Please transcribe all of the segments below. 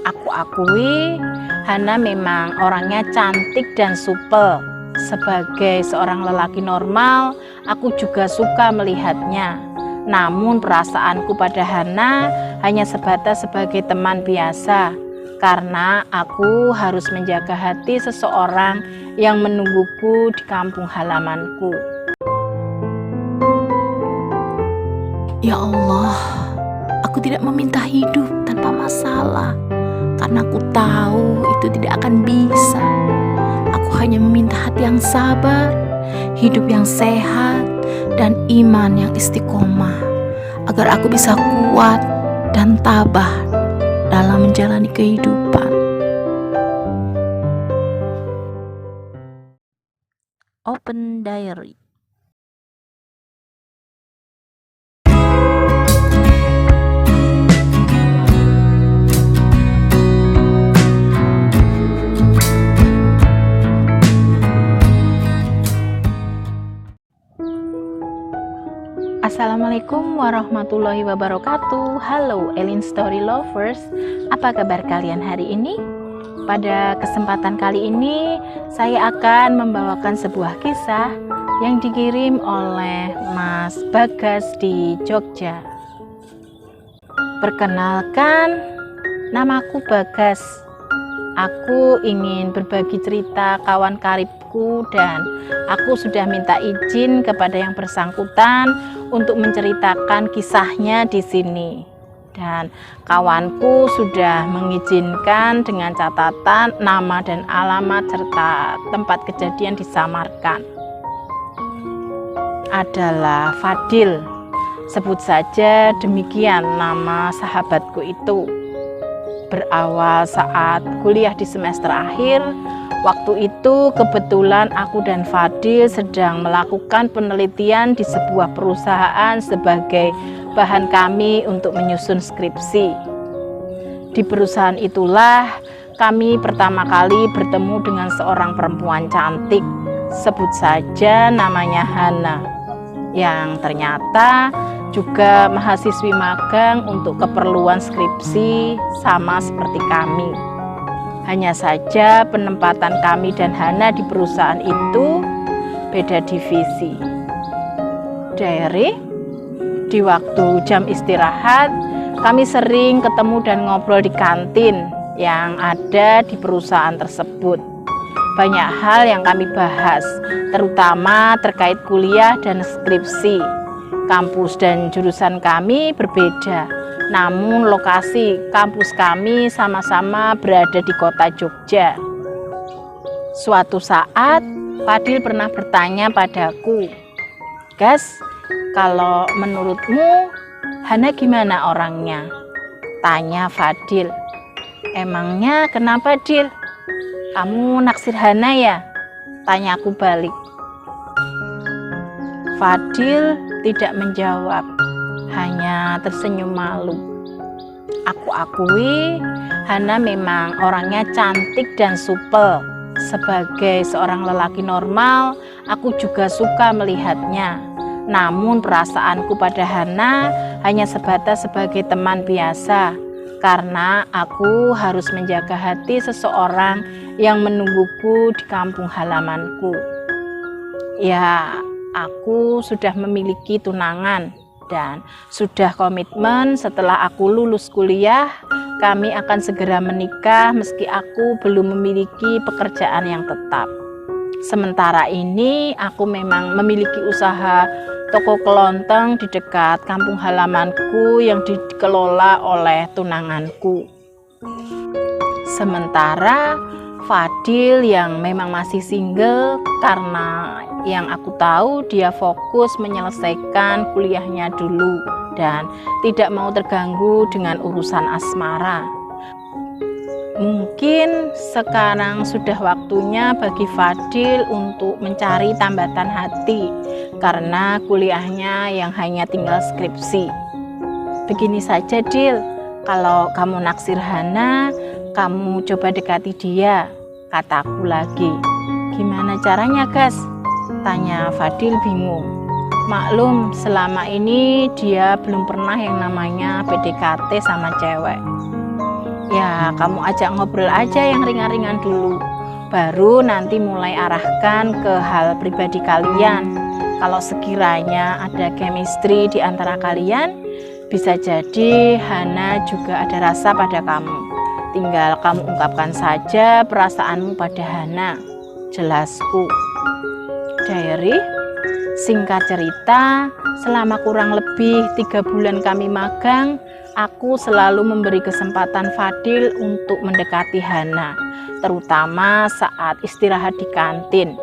Aku akui Hana memang orangnya cantik dan supel. Sebagai seorang lelaki normal, aku juga suka melihatnya. Namun perasaanku pada Hana hanya sebatas sebagai teman biasa, karena aku harus menjaga hati seseorang yang menungguku di kampung halamanku. Ya Allah, aku tidak meminta hidup tanpa masalah, karena aku tahu itu tidak akan bisa. Aku hanya meminta hati yang sabar, hidup yang sehat, dan iman yang istiqomah, agar aku bisa kuat dan tabah dalam menjalani kehidupan. Open Diary. Assalamualaikum warahmatullahi wabarakatuh. Halo Elin Story Lovers, apa kabar kalian hari ini? Pada kesempatan kali ini saya akan membawakan sebuah kisah yang dikirim oleh Mas Bagas di Jogja. Perkenalkan, namaku Bagas. Aku ingin berbagi cerita kawan karibku dan aku sudah minta izin kepada yang bersangkutan untuk menceritakan kisahnya di sini. Dan kawanku sudah mengizinkan dengan catatan nama dan alamat serta tempat kejadian disamarkan. Adalah Fadil. Sebut saja demikian nama sahabatku itu. Berawal saat kuliah di semester akhir, waktu itu kebetulan aku dan Fadil sedang melakukan penelitian di sebuah perusahaan sebagai bahan kami untuk menyusun skripsi. Di perusahaan itulah kami pertama kali bertemu dengan seorang perempuan cantik, sebut saja namanya Hana, yang ternyata juga mahasiswi magang untuk keperluan skripsi sama seperti kami. Hanya saja penempatan kami dan Hana di perusahaan itu beda divisi. Diary, di waktu jam istirahat kami sering ketemu dan ngobrol di kantin yang ada di perusahaan tersebut. Banyak hal yang kami bahas, terutama terkait kuliah dan skripsi. Kampus dan jurusan kami berbeda, namun lokasi kampus kami sama-sama berada di kota Jogja. Suatu saat, Fadil pernah bertanya padaku, "Gas, kalau menurutmu Hana gimana orangnya?" Tanya Fadil. "Emangnya kenapa, Dil? Kamu naksir Hana ya?" Tanyaku balik. Fadil tidak menjawab, hanya tersenyum malu. Aku akui Hana memang orangnya cantik dan supel. Sebagai seorang lelaki normal, aku juga suka melihatnya. Namun perasaanku pada Hana hanya sebatas sebagai teman biasa, karena aku harus menjaga hati seseorang yang menungguku di kampung halamanku. Ya, aku sudah memiliki tunangan dan sudah komitmen setelah aku lulus kuliah, kami akan segera menikah meski aku belum memiliki pekerjaan yang tetap. Sementara ini aku memang memiliki usaha toko kelontong di dekat kampung halamanku yang dikelola oleh tunanganku. Sementara Fadil yang memang masih single, karena yang aku tahu dia fokus menyelesaikan kuliahnya dulu dan tidak mau terganggu dengan urusan asmara. Mungkin sekarang sudah waktunya bagi Fadil untuk mencari tambatan hati karena kuliahnya yang hanya tinggal skripsi. Begini saja, Dil, kalau kamu naksir Hana, kamu coba dekati dia, kataku lagi. Gimana caranya, Gas? Tanya Fadil bingung. Maklum, selama ini dia belum pernah yang namanya PDKT sama cewek. Ya, kamu ajak ngobrol aja yang ringan-ringan dulu. Baru nanti mulai arahkan ke hal pribadi kalian. Kalau sekiranya ada chemistry di antara kalian, bisa jadi Hana juga ada rasa pada kamu. Tinggal kamu ungkapkan saja perasaanmu pada Hana. Jelasku. Diary, singkat cerita, selama kurang lebih 3 bulan kami magang, aku selalu memberi kesempatan Fadil untuk mendekati Hana, terutama saat istirahat di kantin.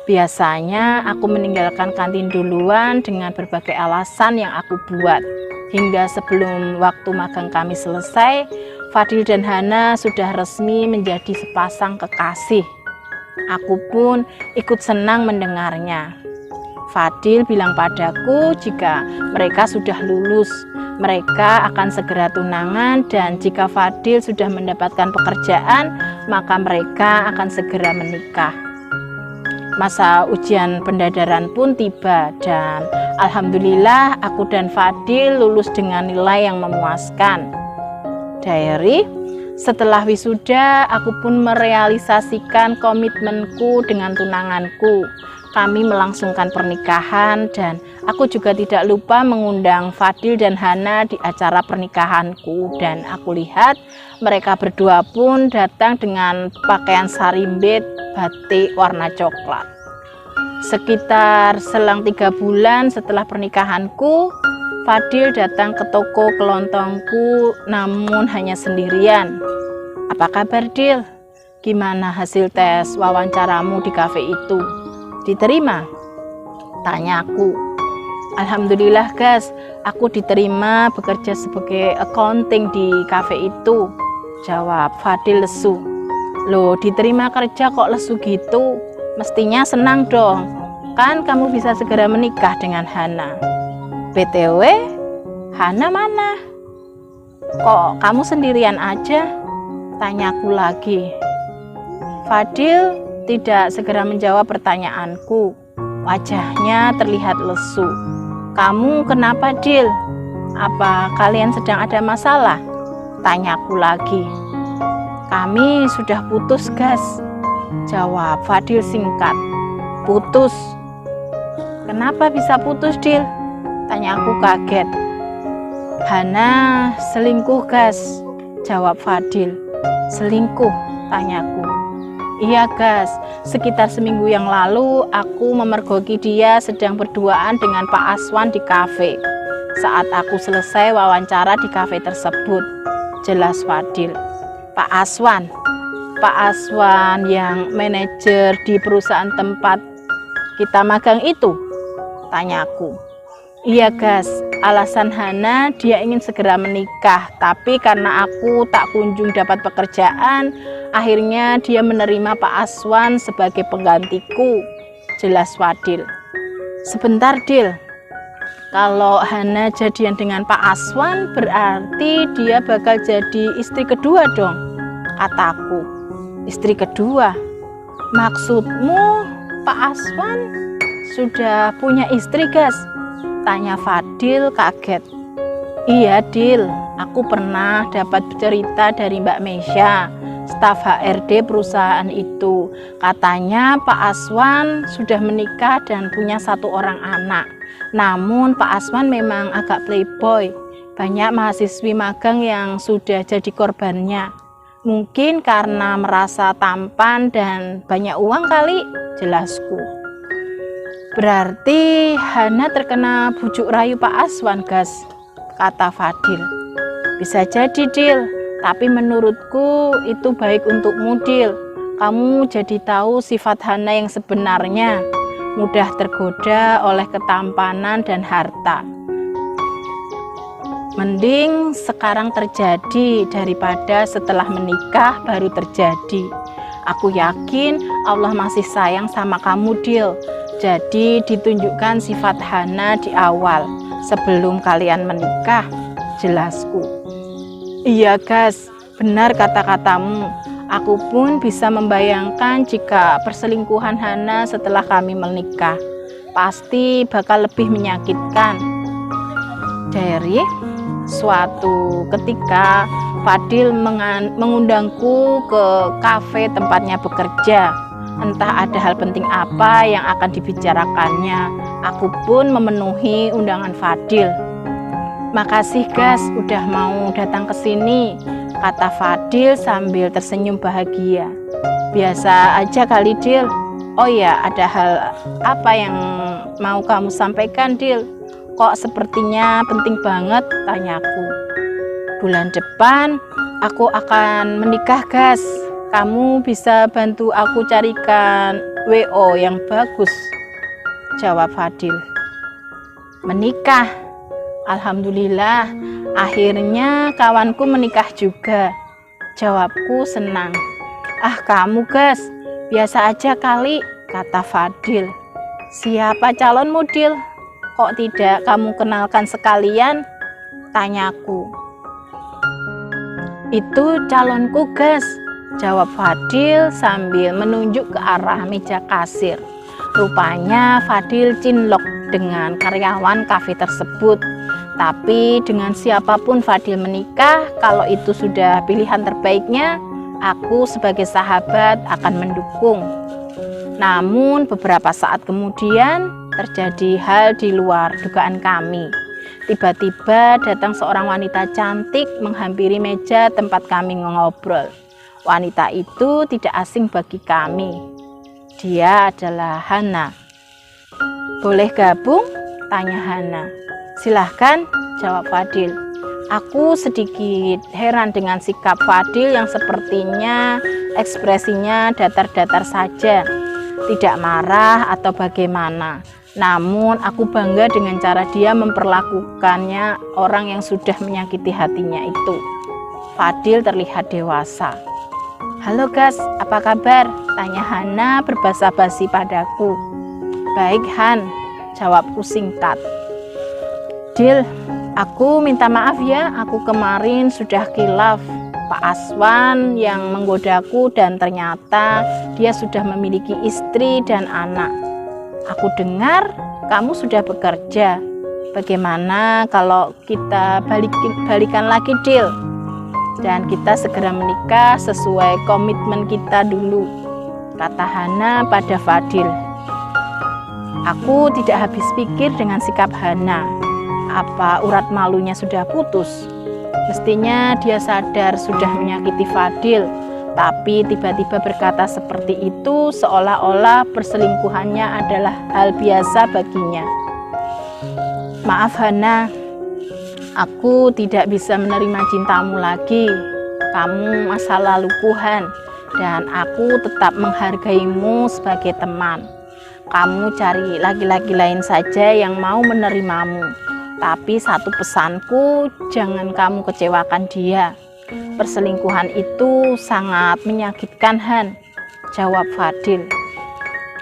Biasanya aku meninggalkan kantin duluan dengan berbagai alasan yang aku buat. Hingga sebelum waktu magang kami selesai, Fadil dan Hana sudah resmi menjadi sepasang kekasih. Aku pun ikut senang mendengarnya. Fadil bilang padaku jika mereka sudah lulus, mereka akan segera tunangan, dan jika Fadil sudah mendapatkan pekerjaan, maka mereka akan segera menikah. Masa ujian pendadaran pun tiba dan alhamdulillah aku dan Fadil lulus dengan nilai yang memuaskan. Diary, setelah wisuda aku pun merealisasikan komitmenku dengan tunanganku. Kami melangsungkan pernikahan dan aku juga tidak lupa mengundang Fadil dan Hana di acara pernikahanku, dan aku lihat mereka berdua pun datang dengan pakaian sarimbit batik warna coklat. Sekitar selang 3 bulan setelah pernikahanku, Fadil datang ke toko kelontongku, namun hanya sendirian. Apa kabar, Dil? Gimana hasil tes wawancaramu di kafe itu? Diterima? Tanyaku. Alhamdulillah, Gas, aku diterima bekerja sebagai accounting di kafe itu, jawab Fadil lesu. Loh, diterima kerja kok lesu gitu? Mestinya senang dong, kan kamu bisa segera menikah dengan Hana. BTW, Hana mana? Kok kamu sendirian aja? Tanyaku lagi. Fadil tidak segera menjawab pertanyaanku. Wajahnya terlihat lesu. Kamu kenapa, Dil? Apa kalian sedang ada masalah? Tanyaku lagi. Kami sudah putus, Gas, jawab Fadil singkat. Putus? Kenapa bisa putus, Dil? Tanyaku kaget. Hana selingkuh, Gas, jawab Fadil. Selingkuh? Tanyaku. Iya, Gas, sekitar seminggu yang lalu aku memergoki dia sedang berduaan dengan Pak Aswan di kafe. Saat aku selesai wawancara di kafe tersebut, jelas Fadil. Pak Aswan yang manajer di perusahaan tempat kita magang itu? Tanyaku. Iya, Gas, alasan Hana dia ingin segera menikah, tapi karena aku tak kunjung dapat pekerjaan, akhirnya dia menerima Pak Aswan sebagai penggantiku, jelas Fadil. Sebentar, Dil, kalau Hana jadian dengan Pak Aswan berarti dia bakal jadi istri kedua dong, kataku. Istri kedua? Maksudmu Pak Aswan sudah punya istri, Gas? Tanya Fadil kaget. Iya, Dil, aku pernah dapat cerita dari Mbak Mesya, staf HRD perusahaan itu. Katanya Pak Aswan sudah menikah dan punya 1 orang anak. Namun Pak Aswan memang agak playboy. Banyak mahasiswi magang yang sudah jadi korbannya. Mungkin karena merasa tampan dan banyak uang kali, jelasku. Berarti Hana terkena bujuk rayu Pak Aswan, Gas, kata Fadil. Bisa jadi, Dil, tapi menurutku itu baik untukmu, Dil. Kamu jadi tahu sifat Hana yang sebenarnya, mudah tergoda oleh ketampanan dan harta. Mending sekarang terjadi daripada setelah menikah baru terjadi. Aku yakin Allah masih sayang sama kamu, Dil. Jadi ditunjukkan sifat Hana di awal sebelum kalian menikah, jelasku. Iya, Gas, benar kata-katamu. Aku pun bisa membayangkan jika perselingkuhan Hana setelah kami menikah pasti bakal lebih menyakitkan. Diary, Suatu ketika Fadil mengundangku ke kafe tempatnya bekerja. Entah ada hal penting apa yang akan dibicarakannya. Aku pun memenuhi undangan Fadil. "Makasih Gas, udah mau datang ke sini," kata Fadil sambil tersenyum bahagia. "Biasa aja kali, Dil." "Oh ya, ada hal apa yang mau kamu sampaikan, Dil? Kok sepertinya penting banget?" tanyaku. "Bulan depan aku akan menikah, Gas. Kamu bisa bantu aku carikan WO yang bagus," jawab Fadil. "Menikah? Alhamdulillah, akhirnya kawanku menikah juga," jawabku senang. "Ah kamu Gas, biasa aja kali," kata Fadil. "Siapa calonmu, Dil? Kok tidak kamu kenalkan sekalian?" tanyaku. "Itu calonku Gas," jawab Fadil sambil menunjuk ke arah meja kasir. Rupanya Fadil cinlok dengan karyawan kafe tersebut. Tapi dengan siapapun Fadil menikah, kalau itu sudah pilihan terbaiknya, aku sebagai sahabat akan mendukung. Namun beberapa saat kemudian terjadi hal di luar dugaan kami. Tiba-tiba datang seorang wanita cantik menghampiri meja tempat kami ngobrol. Wanita itu tidak asing bagi kami. Dia adalah Hana. "Boleh gabung?" tanya Hana. "Silahkan," jawab Fadil. Aku sedikit heran dengan sikap Fadil yang sepertinya ekspresinya datar-datar saja, tidak marah atau bagaimana. Namun aku bangga dengan cara dia memperlakukannya orang yang sudah menyakiti hatinya itu. Fadil terlihat dewasa. "Halo Gas, apa kabar?" tanya Hana berbahasa basi padaku. "Baik Han," jawabku singkat. "Dil, aku minta maaf ya, aku kemarin sudah khilaf. Pak Aswan yang menggodaku dan ternyata dia sudah memiliki istri dan anak. Aku dengar kamu sudah bekerja. Bagaimana kalau kita balikan lagi, Dil? Dan kita segera menikah sesuai komitmen kita dulu," kata Hana pada Fadil. Aku tidak habis pikir dengan sikap Hana. Apa urat malunya sudah putus? Mestinya dia sadar sudah menyakiti Fadil, tapi tiba-tiba berkata seperti itu seolah-olah perselingkuhannya adalah hal biasa baginya. "Maaf Hana, aku tidak bisa menerima cintamu lagi. Kamu masa laluku Han, dan aku tetap menghargaimu sebagai teman. Kamu cari laki-laki lain saja yang mau menerimamu. Tapi satu pesanku, jangan kamu kecewakan dia. Perselingkuhan itu sangat menyakitkan Han," jawab Fadil.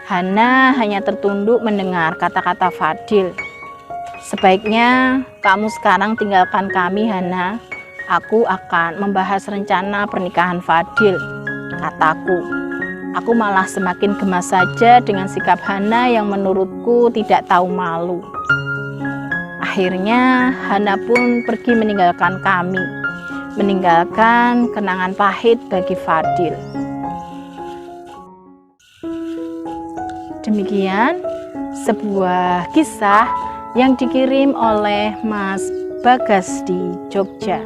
Hana hanya tertunduk mendengar kata-kata Fadil. "Sebaiknya kamu sekarang tinggalkan kami Hana. Aku akan membahas rencana pernikahan Fadil," kataku. Aku malah semakin gemas saja dengan sikap Hana yang menurutku tidak tahu malu. Akhirnya Hana pun pergi meninggalkan kami, meninggalkan kenangan pahit bagi Fadil. Demikian sebuah kisah yang dikirim oleh Mas Bagas di Jogja.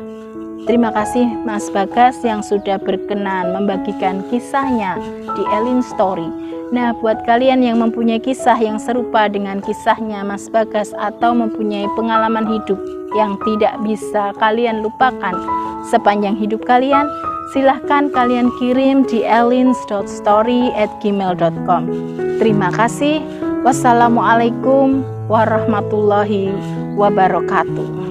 Terima kasih Mas Bagas yang sudah berkenan membagikan kisahnya di Elin Story. Nah, buat kalian yang mempunyai kisah yang serupa dengan kisahnya Mas Bagas atau mempunyai pengalaman hidup yang tidak bisa kalian lupakan sepanjang hidup kalian, silahkan kalian kirim di elins.story@gmail.com. Terima kasih. Wassalamualaikum warahmatullahi wabarakatuh.